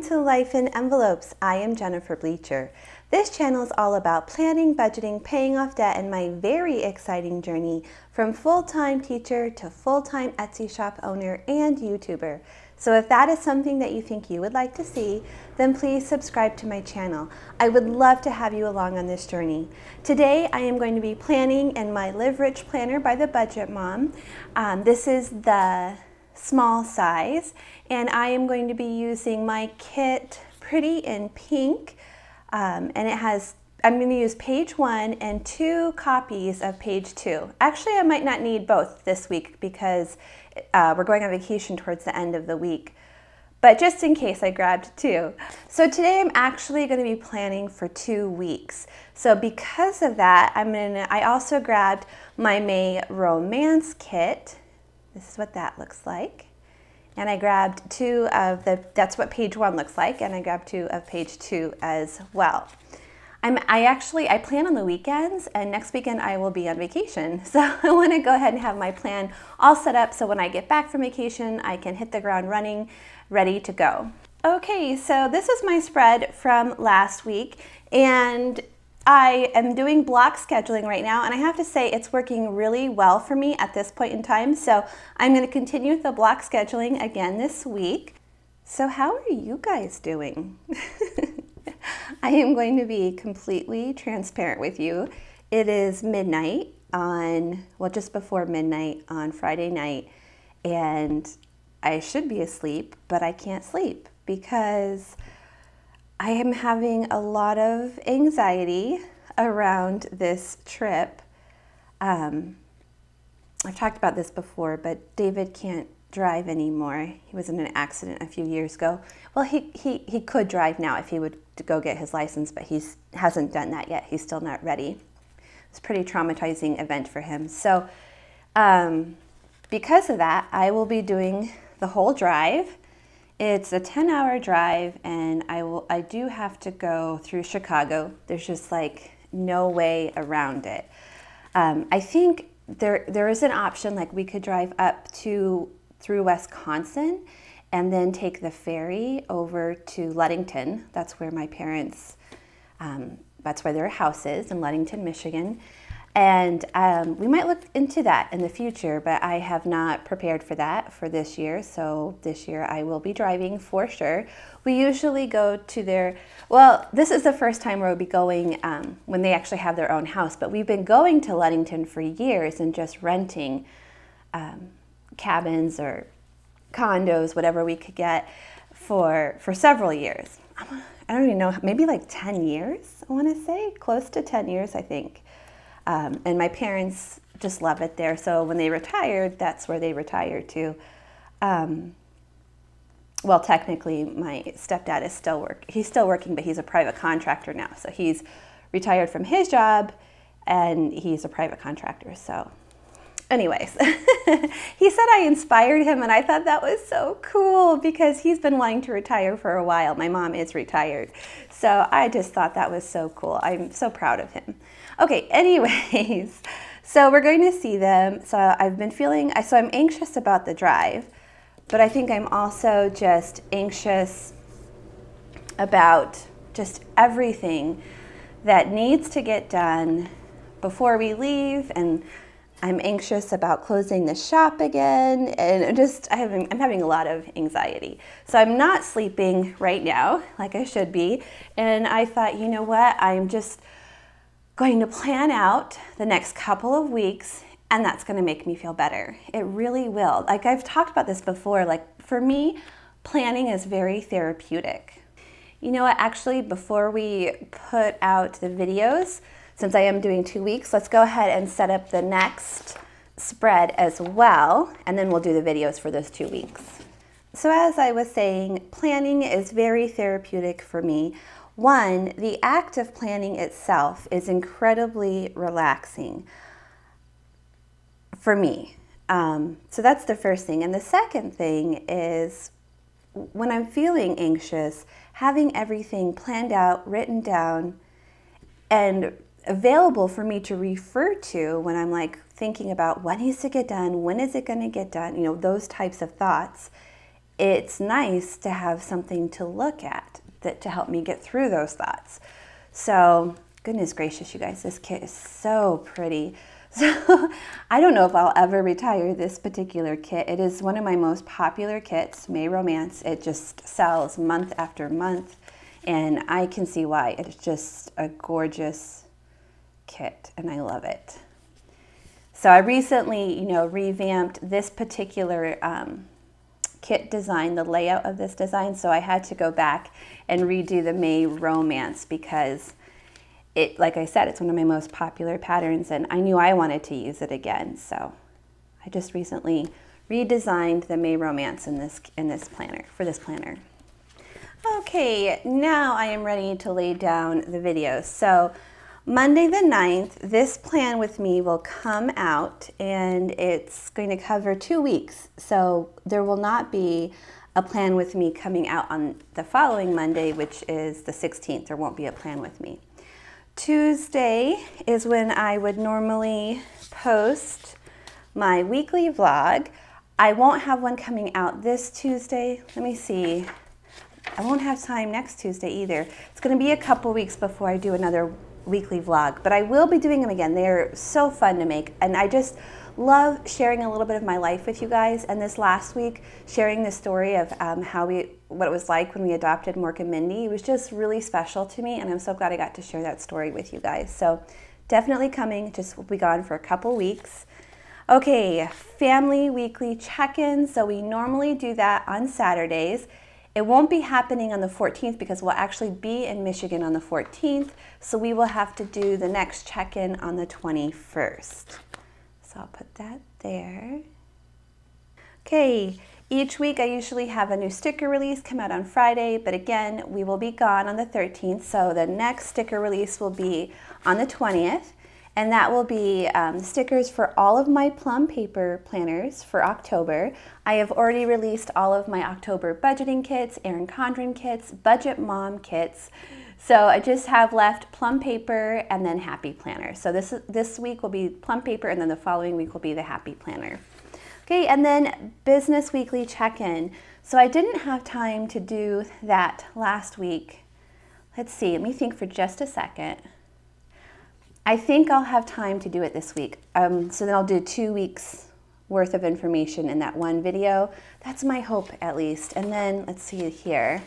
to Life in Envelopes. I am Jennifer Bleecher. This channel is all about planning, budgeting, paying off debt, and my very exciting journey from full-time teacher to full-time Etsy shop owner and YouTuber. So if that is something that you think you would like to see, then please subscribe to my channel. I would love to have you along on this journey. Today I am going to be planning in my Live Rich planner by the Budget Mom. This is the small size, and I am going to be using my kit Pretty in Pink, and I'm going to use page 1 and 2 copies of page 2. Actually, I might not need both this week because we're going on vacation towards the end of the week, but just in case I grabbed 2. So today I'm actually going to be planning for 2 weeks. So because of that, I also grabbed my May Romance kit. This is what that looks like. And I grabbed 2 of that's what page 1 looks like, and I grabbed 2 of page 2 as well. I plan on the weekends, and next weekend I will be on vacation. So I want to go ahead and have my plan all set up so when I get back from vacation, I can hit the ground running, ready to go. Okay, so this is my spread from last week, and I am doing block scheduling right now, and I have to say it's working really well for me at this point in time. So I'm going to continue with the block scheduling again this week. So how are you guys doing? I am going to be completely transparent with you. It is midnight just before midnight on Friday night, and I should be asleep, but I can't sleep because I am having a lot of anxiety around this trip. I've talked about this before, but David can't drive anymore. He was in an accident a few years ago. Well, he could drive now if he would go get his license, but he hasn't done that yet. He's still not ready. It's a pretty traumatizing event for him. So because of that, I will be doing the whole drive. It's a 10-hour drive, and I do have to go through Chicago. There's just like no way around it. I think there is an option, like we could drive up through Wisconsin and then take the ferry over to Ludington. That's where my parents, that's where their house is, in Ludington, Michigan. And we might look into that in the future, but I have not prepared for that for this year. So this year I will be driving for sure. We usually go to this is the first time we'll be going when they actually have their own house, but we've been going to Ludington for years and just renting cabins or condos, whatever we could get for several years. I don't even know, maybe like 10 years, I want to say, close to 10 years, I think. And my parents just love it there. So when they retired, that's where they retired to. Well, technically, my stepdad is he's still working, but he's a private contractor now. So he's retired from his job, and he's a private contractor. So anyways, he said I inspired him, and I thought that was so cool because he's been wanting to retire for a while. My mom is retired. So I just thought that was so cool. I'm so proud of him. Okay, anyways, so we're going to see them. So I'm anxious about the drive, but I think I'm also just anxious about just everything that needs to get done before we leave, and I'm anxious about closing the shop again, and I'm having a lot of anxiety. So I'm not sleeping right now like I should be, and I thought, you know what, I'm just going to plan out the next couple of weeks, and that's going to make me feel better. It really will. Like I've talked about this before, like for me, planning is very therapeutic. You know what, actually, before we put out the videos, since I am doing 2 weeks, let's go ahead and set up the next spread as well, and then we'll do the videos for those 2 weeks. So as I was saying, planning is very therapeutic for me. One, the act of planning itself is incredibly relaxing for me. So that's the first thing. And the second thing is when I'm feeling anxious, having everything planned out, written down, and available for me to refer to when I'm like thinking about what needs to get done, when is it going to get done, you know, those types of thoughts, it's nice to have something to look at to help me get through those thoughts. So, goodness gracious, you guys, this kit is so pretty. So, I don't know if I'll ever retire this particular kit. It is one of my most popular kits, May Romance. It just sells month after month, and I can see why. It's just a gorgeous kit, and I love it. So I recently, revamped this particular kit design, the layout of this design, so I had to go back and redo the May Romance because it, like I said, it's one of my most popular patterns, and I knew I wanted to use it again. So I just recently redesigned the May Romance in this planner, for this planner. Okay, now I am ready to lay down the videos. So Monday the 9th, this plan with me will come out, and it's going to cover 2 weeks. So there will not be a plan with me coming out on the following Monday, which is the 16th. There won't be a plan with me. Tuesday is when I would normally post my weekly vlog. I won't have one coming out this Tuesday. Let me see. I won't have time next Tuesday either. It's going to be a couple weeks before I do another weekly vlog, but I will be doing them again. They're so fun to make, and I just love sharing a little bit of my life with you guys. And this last week, sharing the story of what it was like when we adopted Mork and Mindy, it was just really special to me, and I'm so glad I got to share that story with you guys. So definitely coming, just will be gone for a couple weeks. Okay, family weekly check-in. So we normally do that on Saturdays. It won't be happening on the 14th because we'll actually be in Michigan on the 14th, so we will have to do the next check-in on the 21st. So I'll put that there. Okay, each week I usually have a new sticker release come out on Friday, but again, we will be gone on the 13th, so the next sticker release will be on the 20th, and that will be stickers for all of my Plum Paper planners for October. I have already released all of my October budgeting kits, Erin Condren kits, Budget Mom kits. So I just have left Plum Paper and then Happy Planner. So this week will be Plum Paper, and then the following week will be the Happy Planner. Okay, and then Business Weekly Check-In. So I didn't have time to do that last week. Let's see, let me think for just a second. I think I'll have time to do it this week. So then I'll do 2 weeks worth of information in that one video. That's my hope, at least. And then let's see here.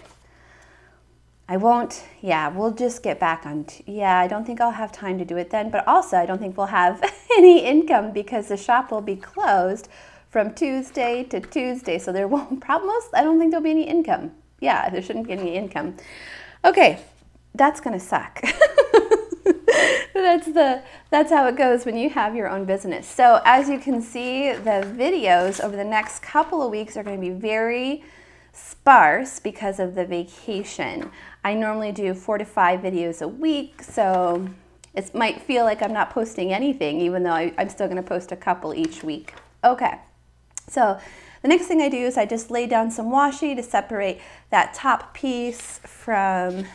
I won't, we'll just get back on, I don't think I'll have time to do it then, but also I don't think we'll have any income because the shop will be closed from Tuesday to Tuesday, so there won't, I don't think there'll be any income. Yeah, there shouldn't be any income. Okay, that's gonna suck. That's how it goes when you have your own business. So as you can see, the videos over the next couple of weeks are going to be very sparse because of the vacation. I normally do 4 to 5 videos a week, so it might feel like I'm not posting anything, even though I'm still going to post a couple each week. Okay, so the next thing I do is I just lay down some washi to separate that top piece from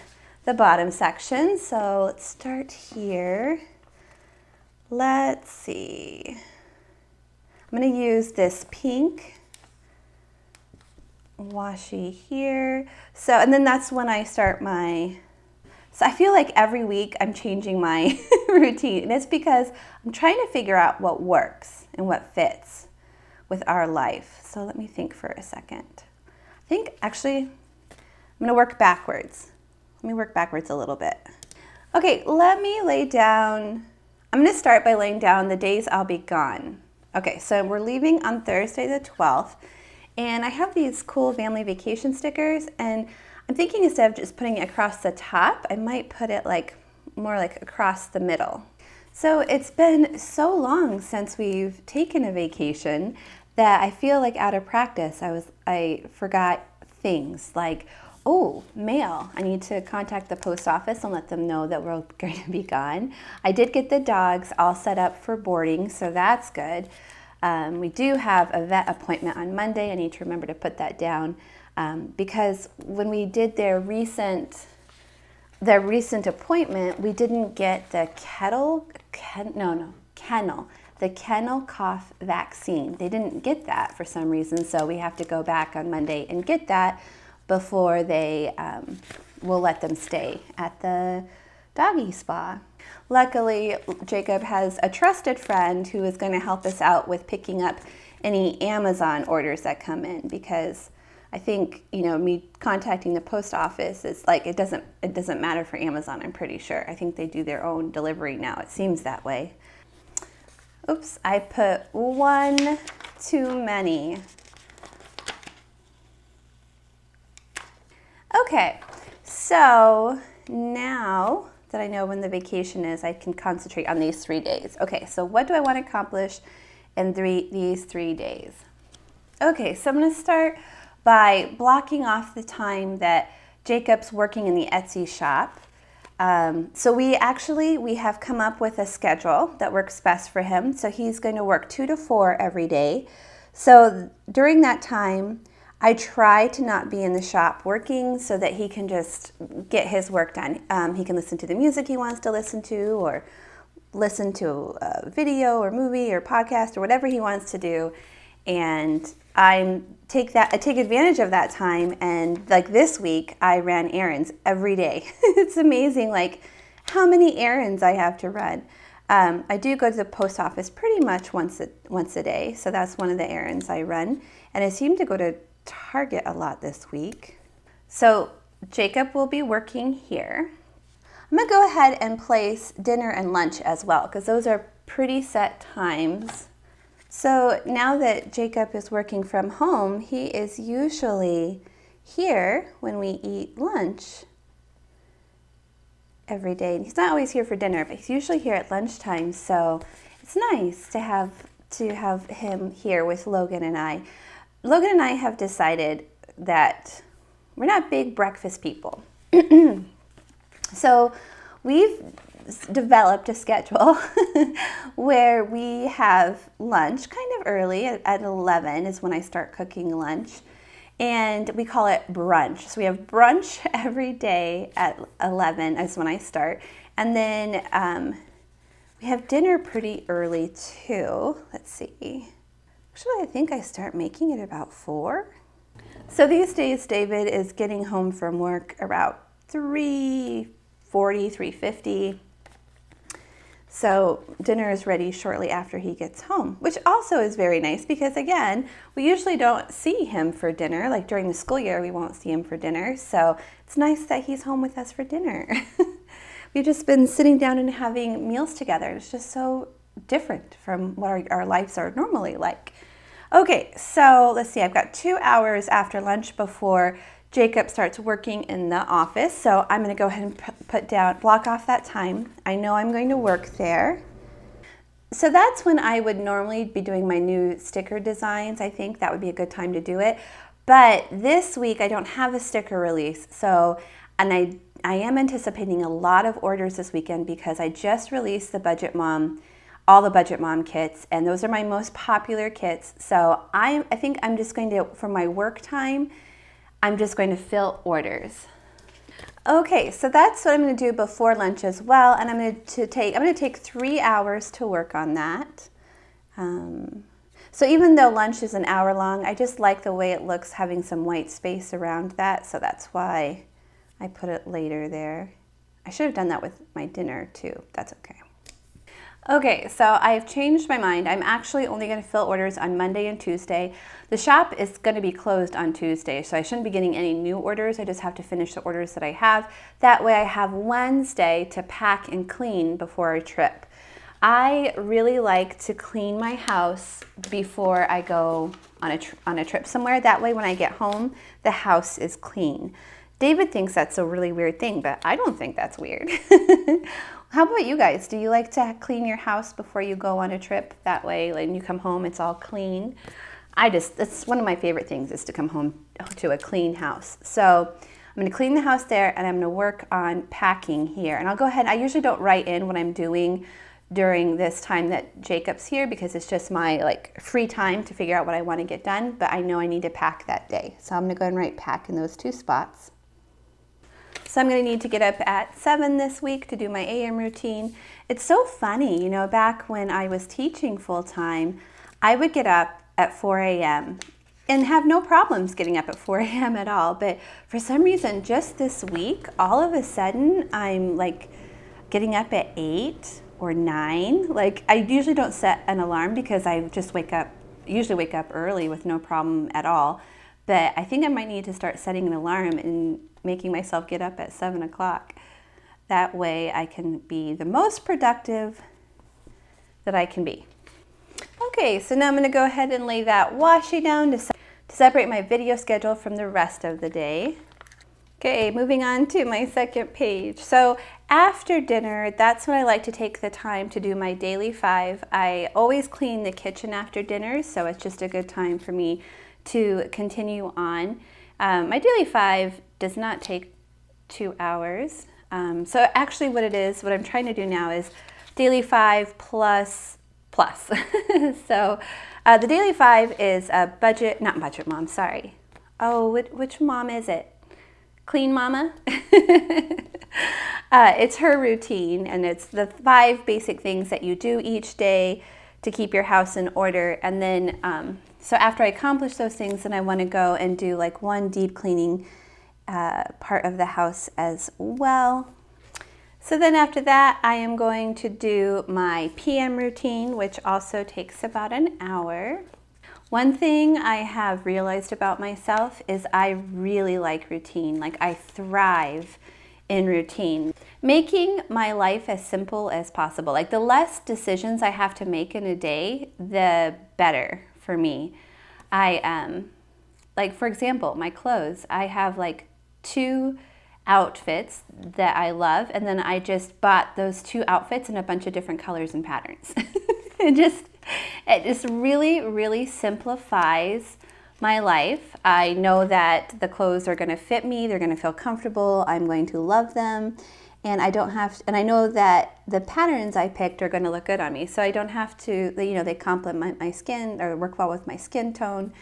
the bottom section. So let's start here. Let's see. I'm going to use this pink washi here. So, and then that's when I start so I feel like every week I'm changing my routine, and it's because I'm trying to figure out what works and what fits with our life. So let me think for a second. I think actually I'm going to work backwards. Let me work backwards a little bit. Okay, let me lay down, I'm going to start by laying down the days I'll be gone. Okay, so we're leaving on Thursday the 12th, and I have these cool family vacation stickers, and I'm thinking instead of just putting it across the top, I might put it more like across the middle. So it's been so long since we've taken a vacation that I feel like out of practice I forgot things like, oh, mail. I need to contact the post office and let them know that we're going to be gone. I did get the dogs all set up for boarding, so that's good. We do have a vet appointment on Monday. I need to remember to put that down because when we did their recent appointment, we didn't get the kennel the kennel cough vaccine. They didn't get that for some reason, so we have to go back on Monday and get that before they will let them stay at the doggy spa. Luckily, Jacob has a trusted friend who is going to help us out with picking up any Amazon orders that come in, because I think, you know, me contacting the post office is like, it doesn't matter for Amazon, I'm pretty sure. I think they do their own delivery now. It seems that way. Oops, I put one too many. Okay, so now that I know when the vacation is, I can concentrate on these 3 days. Okay, so what do I want to accomplish in these 3 days? Okay, so I'm going to start by blocking off the time that Jacob's working in the Etsy shop. So we have come up with a schedule that works best for him. So he's going to work 2 to 4 every day. So during that time, I try to not be in the shop working so that he can just get his work done. He can listen to the music he wants to listen to, or listen to a video or movie or podcast or whatever he wants to do. And I take advantage of that time, and like this week I ran errands every day. It's amazing like how many errands I have to run. I do go to the post office pretty much once a day, so that's one of the errands I run. And I seem to go to Target a lot this week. So Jacob will be working here. I'm gonna go ahead and place dinner and lunch as well, because those are pretty set times. So now that Jacob is working from home, he is usually here when we eat lunch every day. And he's not always here for dinner, but he's usually here at lunchtime. So it's nice to have him here with Logan and I. Logan and I have decided that we're not big breakfast people. So we've developed a schedule where we have lunch kind of early at 11 is when I start cooking lunch, and we call it brunch. So we have brunch every day at 11 is when I start, and then we have dinner pretty early too. Let's see, actually I think I start making it about 4. So these days David is getting home from work about 3:40, 3:50. So dinner is ready shortly after he gets home, which also is very nice because, again, we usually don't see him for dinner. Like during the school year, we won't see him for dinner. So it's nice that he's home with us for dinner. We've just been sitting down and having meals together. It's just so different from what our lives are normally like. Okay, so let's see. I've got 2 hours after lunch before Jacob starts working in the office, so I'm going to go ahead and block off that time. I know I'm going to work there. So that's when I would normally be doing my new sticker designs. I think that would be a good time to do it. But this week I don't have a sticker release, and I am anticipating a lot of orders this weekend because I just released the Budget Mom, all the Budget Mom kits, and those are my most popular kits. So I think I'm just going to, for my work time, I'm just going to fill orders. Okay, so that's what I'm going to do before lunch as well, and I'm going to take 3 hours to work on that. So even though lunch is an hour long, I just like the way it looks having some white space around that, so that's why I put it later there. I should have done that with my dinner too. That's okay. Okay, so I've changed my mind. I'm actually only going to fill orders on Monday and Tuesday. The shop is going to be closed on Tuesday, so I shouldn't be getting any new orders. I just have to finish the orders that I have. That way I have Wednesday to pack and clean before a trip. I really like to clean my house before I go on a trip somewhere. That way when I get home, the house is clean. David thinks that's a really weird thing, but I don't think that's weird. How about you guys? Do you like to clean your house before you go on a trip? That way, when you come home, it's all clean. That's one of my favorite things, is to come home to a clean house. So I'm going to clean the house there, and I'm going to work on packing here. And I'll go ahead. I usually don't write in what I'm doing during this time that Jacob's here because it's just my free time to figure out what I want to get done. But I know I need to pack that day. So I'm going to go ahead and write pack in those 2 spots. So I'm going to need to get up at 7 this week to do my AM routine. It's so funny, you know, back when I was teaching full-time, I would get up at 4 a.m. and have no problems getting up at 4 a.m. at all. But for some reason, just this week, all of a sudden, I'm like getting up at 8 or 9. Like, I usually don't set an alarm because I just usually wake up early with no problem at all. But I think I might need to start setting an alarm and making myself get up at 7 o'clock. That way I can be the most productive that I can be. Okay, so now I'm going to go ahead and lay that washi down to separate my video schedule from the rest of the day. Okay, moving on to my second page. So after dinner, that's when I like to take the time to do my daily 5. I always clean the kitchen after dinner, so it's just a good time for me to continue on. My daily 5 does not take 2 hours. So actually what I'm trying to do now is daily 5 plus. So the daily 5 is a not budget mom, sorry. Oh, which mom is it? Clean mama? It's her routine, and it's the 5 basic things that you do each day to keep your house in order. And then, so after I accomplish those things, then I want to go and do like one deep cleaning part of the house as well. So then after that, I am going to do my PM routine, which also takes about an hour. One thing I have realized about myself is I really like routine. Like, I thrive in routine. Making my life as simple as possible. Like, the less decisions I have to make in a day, the better for me. Like, for example, my clothes. I have like 2 outfits that I love, and then I just bought those 2 outfits in a bunch of different colors and patterns. It just really simplifies my life. I know that the clothes are going to fit me, they're going to feel comfortable, I'm going to love them, and I know that the patterns I picked are going to look good on me, so I don't have to, you know, they complement my skin or work well with my skin tone,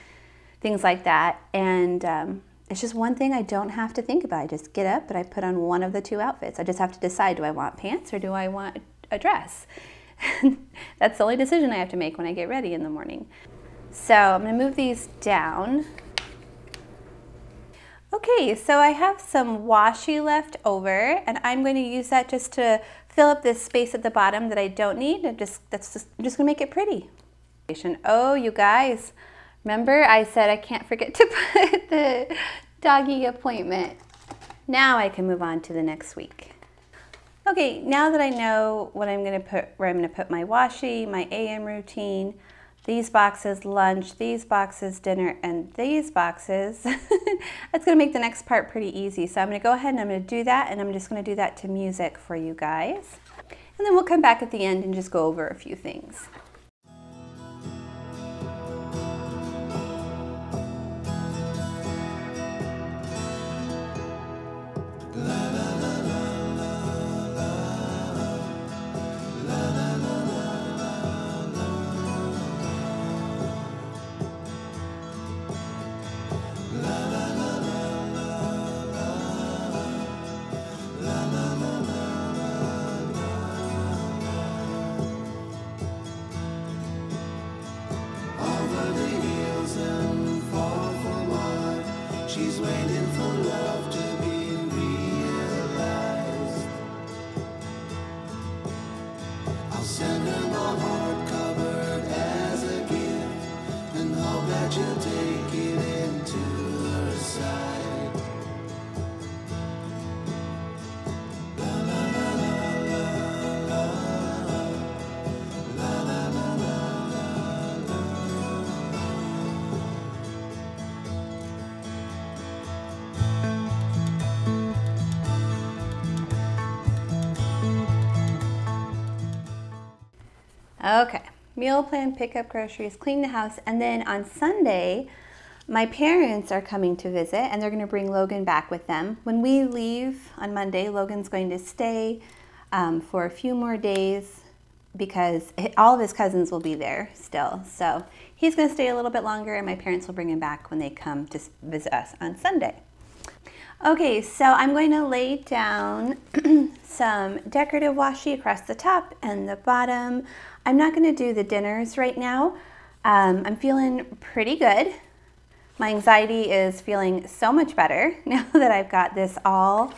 things like that. And it's just one thing I don't have to think about. I just get up and I put on one of the 2 outfits. I just have to decide, do I want pants or do I want a dress? That's the only decision I have to make when I get ready in the morning. So I'm going to move these down. Okay, so I have some washi left over, and I'm going to use that just to fill up this space at the bottom that I don't need. I'm just going to make it pretty. Oh, you guys, remember I said I can't forget to put the doggy appointment. Now I can move on to the next week. Okay, now that I know what I'm going to put, where I'm going to put my washi, my AM routine, these boxes lunch, these boxes dinner, and these boxes, that's going to make the next part pretty easy. So I'm going to go ahead and I'm going to do that, and I'm just going to do that to music for you guys. And then we'll come back at the end and just go over a few things. Okay, meal plan, pick up groceries, clean the house, and then on Sunday, my parents are coming to visit, and they're going to bring Logan back with them. When we leave on Monday, Logan's going to stay for a few more days because all of his cousins will be there still. So he's going to stay a little bit longer, and my parents will bring him back when they come to visit us on Sunday. Okay, so I'm going to lay down some decorative washi across the top and the bottom. I'm not going to do the dinners right now. I'm feeling pretty good. My anxiety is feeling so much better now that I've got this all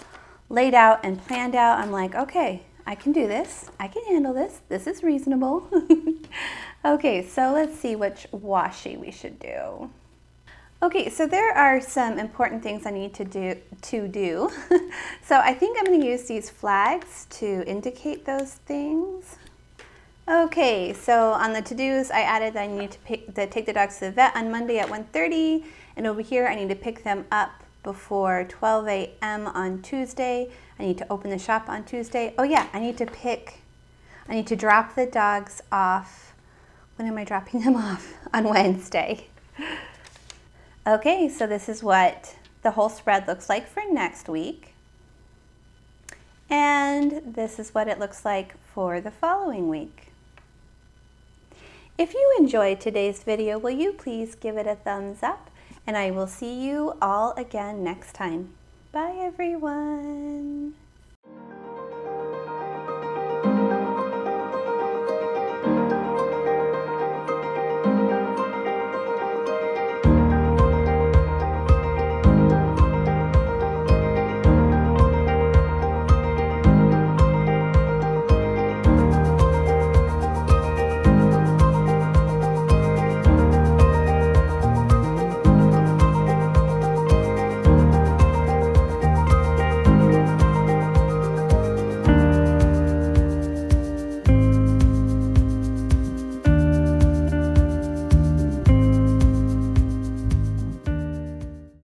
laid out and planned out. I'm like, okay, I can do this. I can handle this. This is reasonable. Okay, so let's see which washi we should do. Okay, so there are some important things I need to do. So I think I'm going to use these flags to indicate those things. Okay, so on the to-dos, I added that I need to take the dogs to the vet on Monday at 1:30, and over here I need to pick them up before 12 a.m. on Tuesday. I need to open the shop on Tuesday. Oh yeah, I need to drop the dogs off. When am I dropping them off? On Wednesday. Okay, so this is what the whole spread looks like for next week. And this is what it looks like for the following week. If you enjoyed today's video, will you please give it a thumbs up? And I will see you all again next time. Bye, everyone.